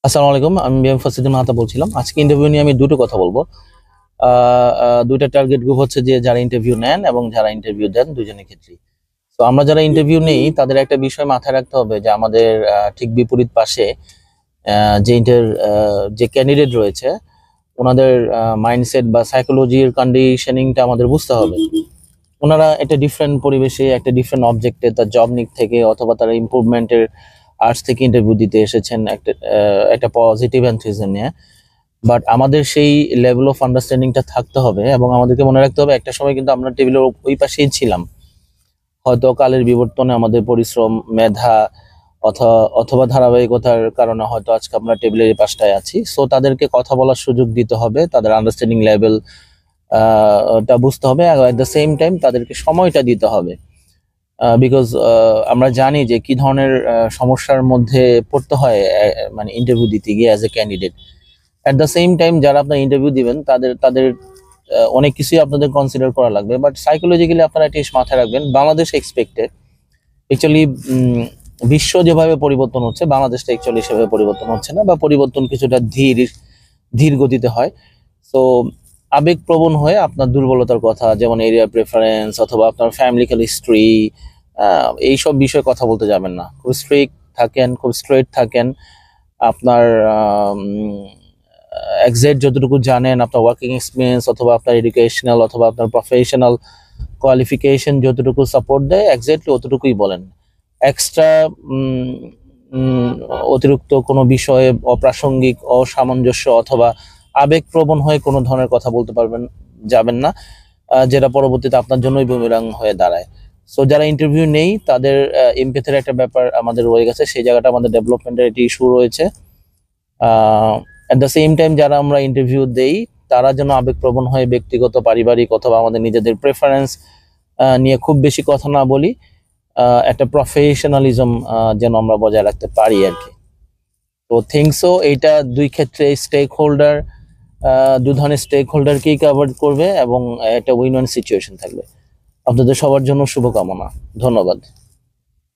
আসসালামু আলাইকুম, আমি বিএম ফসিদুল মাহাতা বলছিলাম। আজকে ইন্টারভিউ নিয়ে আমি দুটো কথা বলবো। দুইটা টার্গেট গ্রুপ হচ্ছে যে যারা ইন্টারভিউ নেন এবং যারা ইন্টারভিউ দেন, দুজনের ক্ষেত্রেই। তো আমরা যারা ইন্টারভিউ নেই তাদের একটা বিষয় মাথায় রাখতে হবে যে আমাদের ঠিক বিপরীত পাশে যে ক্যান্ডিডেট রয়েছে ওনাদের মাইন্ডসেট বা সাইকোলজির কন্ডিশনিংটা আমাদের বুঝতে হবে। ওনারা একটা ডিফারেন্ট পরিবেশে, একটা ডিফারেন্ট অবজেক্টে, তার জব নিক থেকে অথবা তার ইমপ্রুভমেন্টের আর্টস থেকে ইন্টারভিউ দিতে এসেছেন একটা পজিটিভ এনথুজিয়াজম নিয়ে। বাট আমাদের সেই লেভেল অফ আন্ডারস্ট্যান্ডিংটা থাকতে হবে এবং আমাদেরকে মনে রাখতে হবে একটা সময় কিন্তু আমরা টেবিলের ওই পাশেই ছিলাম। হয়তো কালের বিবর্তনে আমাদের পরিশ্রম, মেধা অথবা ধারাবাহিকতার কারণে হয়তো আজকে আমরা টেবিলের এই পাশটায় আছি। সো তাদেরকে কথা বলার সুযোগ দিতে হবে, তাদের আন্ডারস্ট্যান্ডিং লেভেল টা বুঝতে হবে, এট দ্য সেম টাইম তাদেরকে সময়টা দিতে হবে। বিকজ আমরা জানি যে কি ধরনের সমস্যার মধ্যে পড়তে হয় মানে ইন্টারভিউ দিতে গিয়ে as a candidate. At the same time যারা আপনার ইন্টারভিউ দিবেন তাদের তাদের অনেক কিছুই আপনাদের কনসিডার করা লাগবে। বাট সাইকোলজিক্যালি আপনারা এটলিস্ট মাথায় রাখবেন, বাংলাদেশ এক্সপেক্টেড অ্যাকচুয়ালি বিশ্ব যেভাবে পরিবর্তন হচ্ছে বাংলাদেশটা অ্যাকচুয়ালি সেভাবে পরিবর্তন হচ্ছে না, বা পরিবর্তন কিছুটা ধীর গতিতে হয়। সো আবেগপ্রবণ হয়ে আপনার দুর্বলতার কথা, যেমন এরিয়া প্রেফারেন্স অথবা আপনার ফ্যামিলিক্যাল হিস্ট্রি, এইসব বিষয়ে কথা বলতে যাবেন না। খুব স্ট্রিক্ট থাকেন, খুব স্ট্রেট থাকেন। আপনার এক্সাক্ট যতটুকু জানেন, আপনার ওয়ার্কিং এক্সপিরিয়েন্স অথবা আপনার এডুকেশনাল অথবা আপনার প্রফেশনাল কোয়ালিফিকেশন যতটুকু সাপোর্ট দেয় এক্স্যাক্টলি অতটুকুই বলেন। এক্সট্রা অতিরিক্ত কোনো বিষয়ে অপ্রাসঙ্গিক, অসামঞ্জস্য অথবা আবেগপ্রবণ হয়ে কোনো ধরনের কথা বলতে যাবেন না, যেটা পরবর্তীতে আপনার জন্যই বুমেরাং হয়ে দাঁড়ায়। সো যারা ইন্টারভিউ নেই তাদের এমপ্যাথির একটা ব্যাপার আমাদের রয়ে গেছে, সেই জায়গাটা আমাদের ডেভেলপমেন্টের একটি ইস্যু রয়েছে। অ্যাট দ্য সেম টাইম যারা আমরা ইন্টারভিউ দেই তারা যেন আবেগপ্রবণ হয়ে ব্যক্তিগত, পারিবারিক অথবা আমাদের নিজেদের প্রেফারেন্স নিয়ে খুব বেশি কথা না বলি। একটা প্রফেশনালিজম যেন আমরা বজায় রাখতে পারি আর কি। তো থিংকসও এইটা দুই ক্ষেত্রে দু ধরনের স্টেক হোল্ডারকেই কভার করবে এবং একটা উইন উইন সিচুয়েশন থাকবে। আপনাদের সবার জন্য শুভকামনা। ধন্যবাদ।